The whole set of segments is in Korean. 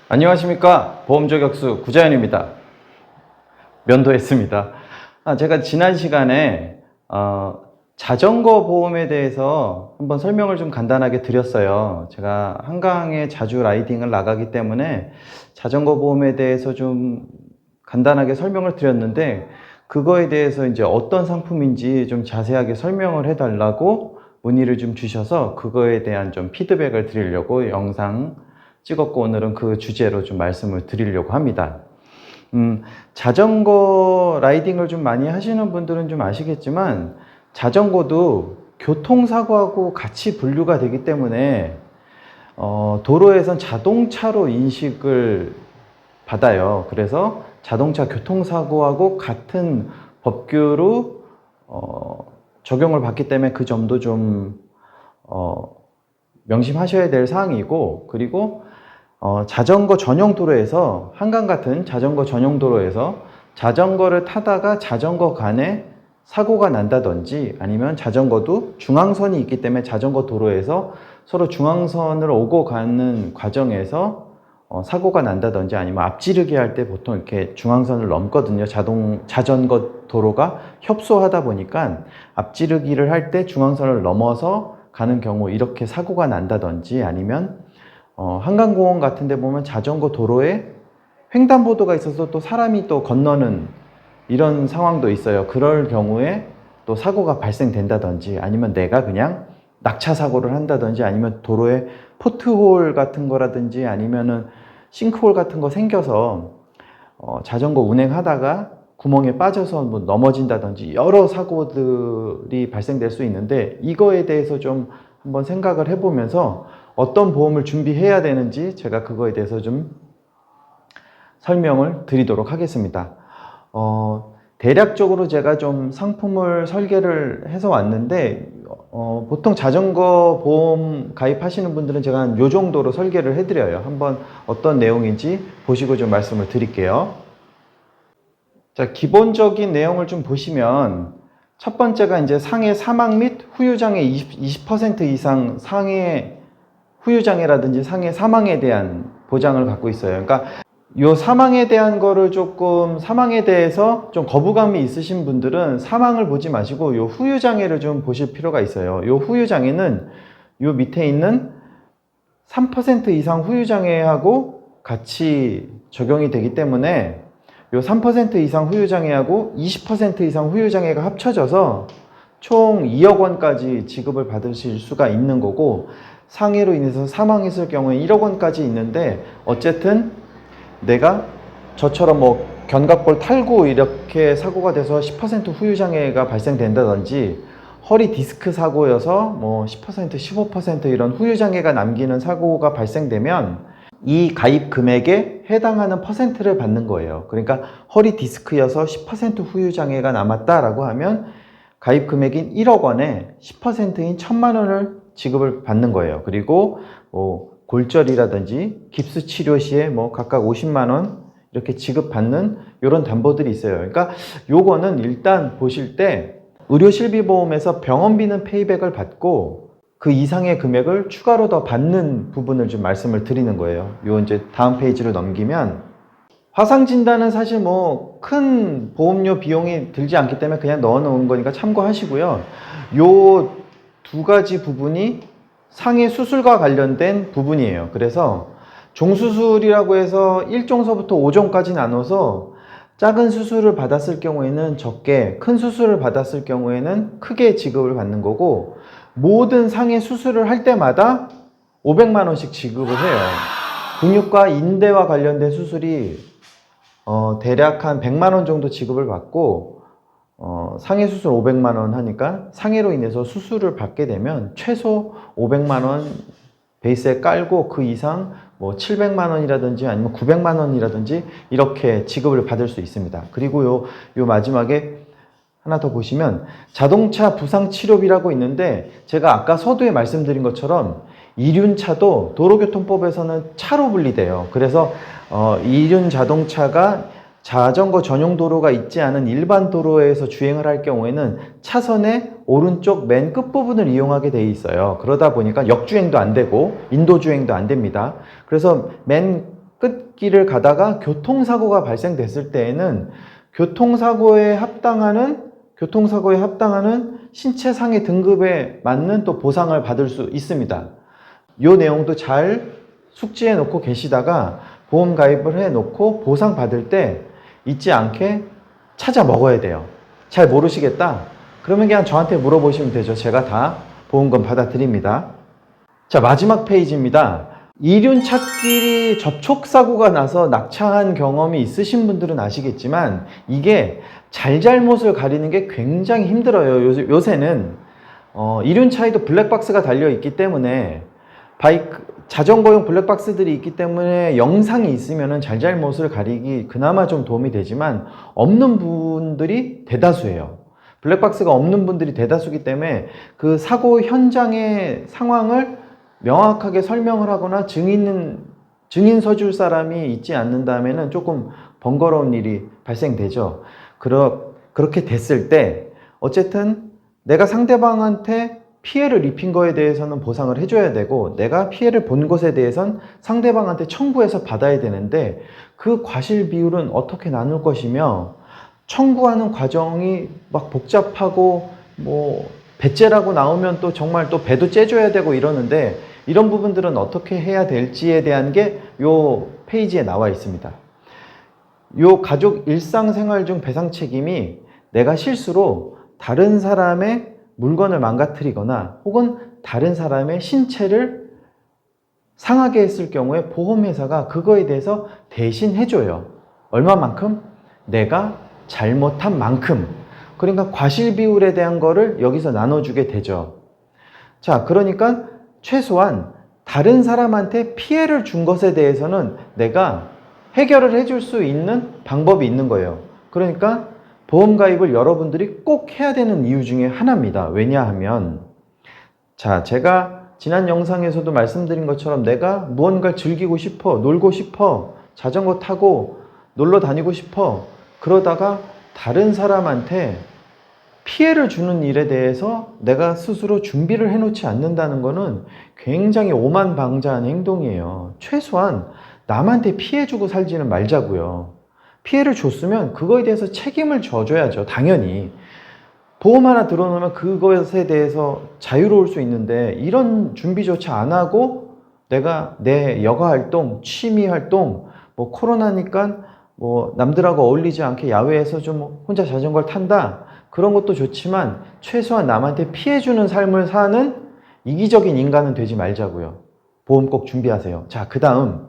안녕하십니까. 보험저격수 구자연입니다. 면도했습니다. 제가 지난 시간에 자전거 보험에 대해서 한번 설명을 좀 간단하게 드렸어요. 제가 한강에 자주 라이딩을 나가기 때문에 자전거 보험에 대해서 좀 간단하게 설명을 드렸는데, 그거에 대해서 이제 어떤 상품인지 좀 자세하게 설명을 해달라고 문의를 좀 주셔서 그거에 대한 좀 피드백을 드리려고 영상 찍었고, 오늘은 그 주제로 좀 말씀을 드리려고 합니다. 자전거 라이딩을 좀 많이 하시는 분들은 좀 아시겠지만, 자전거도 교통사고하고 같이 분류가 되기 때문에 도로에선 자동차로 인식을 받아요. 그래서 자동차 교통사고하고 같은 법규로 적용을 받기 때문에 그 점도 좀 명심하셔야 될 사항이고, 그리고 자전거 전용 도로에서, 한강 같은 자전거 전용 도로에서 자전거를 타다가 자전거 간에 사고가 난다든지, 아니면 자전거도 중앙선이 있기 때문에 자전거 도로에서 서로 중앙선을 오고 가는 과정에서 사고가 난다든지, 아니면 앞지르기 할 때 보통 이렇게 중앙선을 넘거든요. 자전거 도로가 협소하다 보니까 앞지르기를 할 때 중앙선을 넘어서 가는 경우 이렇게 사고가 난다든지, 아니면 한강공원 같은 데 보면 자전거 도로에 횡단보도가 있어서 또 사람이 또 건너는 이런 상황도 있어요. 그럴 경우에 또 사고가 발생된다든지, 아니면 내가 그냥 낙차 사고를 한다든지, 아니면 도로에 포트홀 같은 거라든지, 아니면은 싱크홀 같은 거 생겨서 자전거 운행하다가 구멍에 빠져서 뭐 넘어진다든지 여러 사고들이 발생될 수 있는데, 이거에 대해서 좀 한번 생각을 해보면서 어떤 보험을 준비해야 되는지 제가 그거에 대해서 좀 설명을 드리도록 하겠습니다. 대략적으로 제가 좀 상품을 설계를 해서 왔는데, 보통 자전거 보험 가입하시는 분들은 제가 요 정도로 설계를 해드려요. 한번 어떤 내용인지 보시고 좀 말씀을 드릴게요. 자, 기본적인 내용을 좀 보시면, 첫 번째가 이제 상해 사망 및 후유장애 20% 이상 상해 후유장애라든지 상해 사망에 대한 보장을 갖고 있어요. 그러니까 요 사망에 대한 거를 조금, 사망에 대해서 좀 거부감이 있으신 분들은 사망을 보지 마시고 요 후유장애를 좀 보실 필요가 있어요. 요 후유장애는 요 밑에 있는 3% 이상 후유장애하고 같이 적용이 되기 때문에, 요 3% 이상 후유장애하고 20% 이상 후유장애가 합쳐져서 총 2억 원까지 지급을 받으실 수가 있는 거고, 상해로 인해서 사망했을 경우에 1억 원까지 있는데, 어쨌든 내가 저처럼 뭐 견갑골 탈구 이렇게 사고가 돼서 10% 후유장애가 발생된다든지, 허리 디스크 사고여서 뭐 10%, 15% 이런 후유장애가 남기는 사고가 발생되면 이 가입 금액에 해당하는 퍼센트를 받는 거예요. 그러니까 허리 디스크여서 10% 후유장애가 남았다라고 하면 가입 금액인 1억 원에 10%인 1,000만 원을 지급을 받는 거예요. 그리고 뭐 골절이라든지 깁스 치료 시에 뭐 각각 50만 원 이렇게 지급받는 이런 담보들이 있어요. 그러니까 요거는 일단 보실 때 의료실비보험에서 병원비는 페이백을 받고 그 이상의 금액을 추가로 더 받는 부분을 좀 말씀을 드리는 거예요. 요 이제 다음 페이지로 넘기면, 화상진단은 사실 뭐 큰 보험료 비용이 들지 않기 때문에 그냥 넣어 놓은 거니까 참고하시고요. 요 두 가지 부분이 상해 수술과 관련된 부분이에요. 그래서 종수술이라고 해서 1종서부터 5종까지 나눠서 작은 수술을 받았을 경우에는 적게, 큰 수술을 받았을 경우에는 크게 지급을 받는 거고, 모든 상해 수술을 할 때마다 500만 원씩 지급을 해요. 근육과 인대와 관련된 수술이 대략 한 100만 원 정도 지급을 받고, 상해 수술 500만 원 하니까 상해로 인해서 수술을 받게 되면 최소 500만 원 베이스에 깔고 그 이상 뭐 700만 원이라든지 아니면 900만 원이라든지 이렇게 지급을 받을 수 있습니다. 그리고 요 마지막에 하나 더 보시면 자동차 부상 치료비라고 있는데, 제가 아까 서두에 말씀드린 것처럼 이륜차도 도로교통법에서는 차로 분리돼요. 그래서 이륜 자동차가 자전거 전용 도로가 있지 않은 일반 도로에서 주행을 할 경우에는 차선의 오른쪽 맨 끝부분을 이용하게 돼 있어요. 그러다 보니까 역주행도 안 되고 인도주행도 안 됩니다. 그래서 맨 끝길을 가다가 교통사고가 발생됐을 때에는 교통사고에 합당하는 신체상해 등급에 맞는 또 보상을 받을 수 있습니다. 이 내용도 잘 숙지해 놓고 계시다가 보험 가입을 해 놓고 보상 받을 때 잊지 않게 찾아 먹어야 돼요. 잘 모르시겠다? 그러면 그냥 저한테 물어보시면 되죠. 제가 다 보험금 받아드립니다. 자, 마지막 페이지입니다. 이륜찻길이 접촉사고가 나서 낙차한 경험이 있으신 분들은 아시겠지만 이게 잘잘못을 가리는 게 굉장히 힘들어요. 요새는 이륜차에도 블랙박스가 달려있기 때문에 자전거용 블랙박스들이 있기 때문에 영상이 있으면 잘잘못을 가리기 그나마 좀 도움이 되지만 없는 분들이 대다수예요. 블랙박스가 없는 분들이 대다수이기 때문에 그 사고 현장의 상황을 명확하게 설명을 하거나 증인 서줄 사람이 있지 않는다면 조금 번거로운 일이 발생되죠. 그렇게 됐을 때 어쨌든 내가 상대방한테 피해를 입힌 거에 대해서는 보상을 해줘야 되고 내가 피해를 본 것에 대해서는 상대방한테 청구해서 받아야 되는데 그 과실 비율은 어떻게 나눌 것이며 청구하는 과정이 막 복잡하고 뭐 배째라고 나오면 또 정말 또 배도 째줘야 되고 이러는데 이런 부분들은 어떻게 해야 될지에 대한 게 요 페이지에 나와 있습니다. 요 가족 일상생활 중 배상 책임이 내가 실수로 다른 사람의 물건을 망가뜨리거나 혹은 다른 사람의 신체를 상하게 했을 경우에 보험회사가 그거에 대해서 대신 해줘요. 얼마만큼? 내가 잘못한 만큼. 그러니까 과실 비율에 대한 거를 여기서 나눠주게 되죠. 자, 그러니까 최소한 다른 사람한테 피해를 준 것에 대해서는 내가 해결을 해줄 수 있는 방법이 있는 거예요. 그러니까 보험 가입을 여러분들이 꼭 해야 되는 이유 중에 하나입니다. 왜냐하면 자, 제가 지난 영상에서도 말씀드린 것처럼 내가 무언가를 즐기고 싶어, 놀고 싶어, 자전거 타고 놀러 다니고 싶어 그러다가 다른 사람한테 피해를 주는 일에 대해서 내가 스스로 준비를 해놓지 않는다는 것은 굉장히 오만방자한 행동이에요. 최소한 남한테 피해 주고 살지는 말자고요. 피해를 줬으면 그거에 대해서 책임을 져줘야죠. 당연히. 보험 하나 들어놓으면 그것에 대해서 자유로울 수 있는데 이런 준비조차 안 하고 내가 내 여가활동, 취미활동, 뭐 코로나니까 뭐 남들하고 어울리지 않게 야외에서 좀 혼자 자전거를 탄다. 그런 것도 좋지만 최소한 남한테 피해주는 삶을 사는 이기적인 인간은 되지 말자고요. 보험 꼭 준비하세요. 자, 그 다음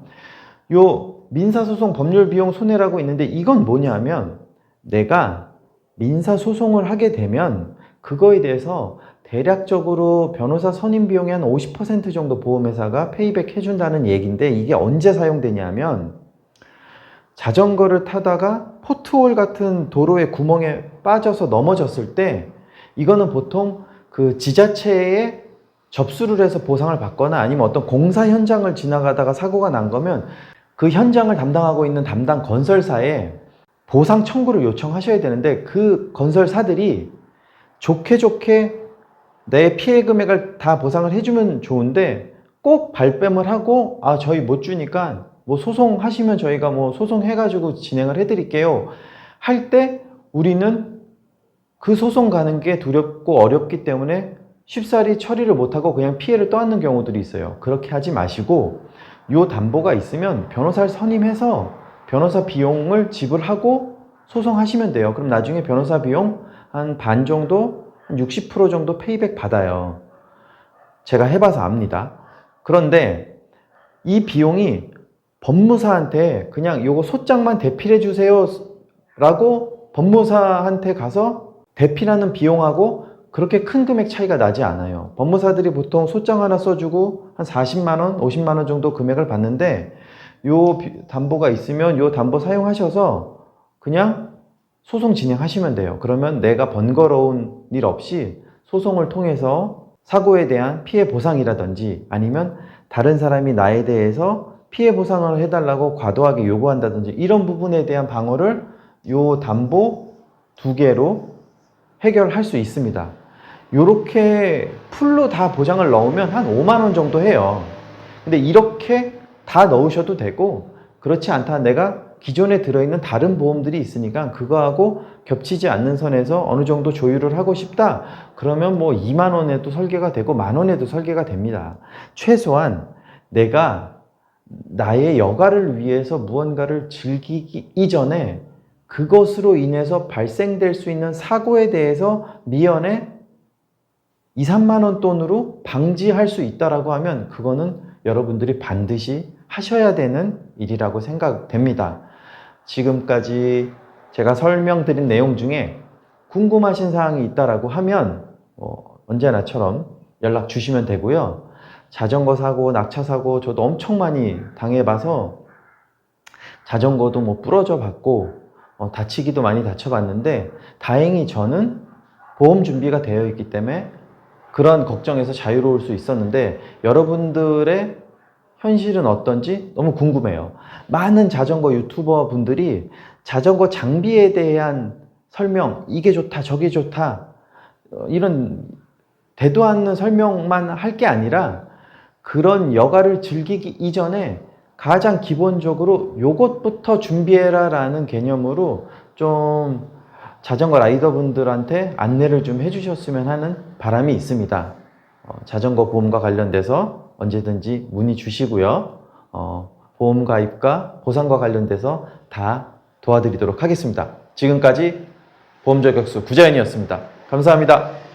요 민사소송 법률비용 손해라고 있는데 이건 뭐냐면 내가 민사소송을 하게 되면 그거에 대해서 대략적으로 변호사 선임 비용의 한 50% 정도 보험회사가 페이백 해준다는 얘기인데 이게 언제 사용되냐면 자전거를 타다가 포트홀 같은 도로의 구멍에 빠져서 넘어졌을 때 이거는 보통 그 지자체에 접수를 해서 보상을 받거나 아니면 어떤 공사 현장을 지나가다가 사고가 난 거면 그 현장을 담당하고 있는 담당 건설사에 보상 청구를 요청하셔야 되는데 그 건설사들이 좋게 내 피해 금액을 다 보상을 해주면 좋은데 꼭 발뺌을 하고 저희 못 주니까 뭐 소송하시면 저희가 뭐 소송해가지고 진행을 해드릴게요 할 때 우리는 그 소송 가는 게 두렵고 어렵기 때문에 쉽사리 처리를 못하고 그냥 피해를 떠안는 경우들이 있어요. 그렇게 하지 마시고 요 담보가 있으면 변호사를 선임해서 변호사 비용을 지불하고 소송하시면 돼요. 그럼 나중에 변호사 비용 한 반 정도, 한 60% 정도 페이백 받아요. 제가 해봐서 압니다. 그런데 이 비용이 법무사한테 그냥 요거 소장만 대필해 주세요 라고 법무사한테 가서 대필하는 비용하고 그렇게 큰 금액 차이가 나지 않아요. 법무사들이 보통 소장 하나 써주고 한 40만원, 50만원 정도 금액을 받는데 요 담보가 있으면 요 담보 사용하셔서 그냥 소송 진행하시면 돼요. 그러면 내가 번거로운 일 없이 소송을 통해서 사고에 대한 피해 보상이라든지 아니면 다른 사람이 나에 대해서 피해 보상을 해달라고 과도하게 요구한다든지 이런 부분에 대한 방어를 요 담보 2개로 해결할 수 있습니다. 요렇게 풀로 다 보장을 넣으면 한 5만원 정도 해요. 근데 이렇게 다 넣으셔도 되고 그 그렇지 않다. 내가 기존에 들어있는 다른 보험들이 있으니까 그거하고 겹치지 않는 선에서 어느 정도 조율을 하고 싶다. 그러면 뭐 2만 원에도 설계가 되고 10,000원에도 설계가 됩니다. 최소한 내가 나의 여가를 위해서 무언가를 즐기기 이전에 그것으로 인해서 발생될 수 있는 사고에 대해서 미연에 2, 3만 원 돈으로 방지할 수 있다라고 하면 그거는 여러분들이 반드시 하셔야 되는 일이라고 생각됩니다. 지금까지 제가 설명드린 내용 중에 궁금하신 사항이 있다라고 하면 언제나처럼 연락 주시면 되고요. 자전거 사고, 낙차 사고 저도 엄청 많이 당해봐서 자전거도 뭐 부러져 봤고 다치기도 많이 다쳐봤는데 다행히 저는 보험 준비가 되어 있기 때문에 그런 걱정에서 자유로울 수 있었는데 여러분들의 현실은 어떤지 너무 궁금해요. 많은 자전거 유튜버 분들이 자전거 장비에 대한 설명, 이게 좋다, 저게 좋다, 이런 되도 않는 설명만 할 게 아니라 그런 여가를 즐기기 이전에 가장 기본적으로 요것부터 준비해라 라는 개념으로 좀 자전거 라이더분들한테 안내를 좀 해주셨으면 하는 바람이 있습니다. 자전거 보험과 관련돼서 언제든지 문의 주시고요. 보험 가입과 보상과 관련돼서 다 도와드리도록 하겠습니다. 지금까지 보험저격수 구자연이었습니다. 감사합니다.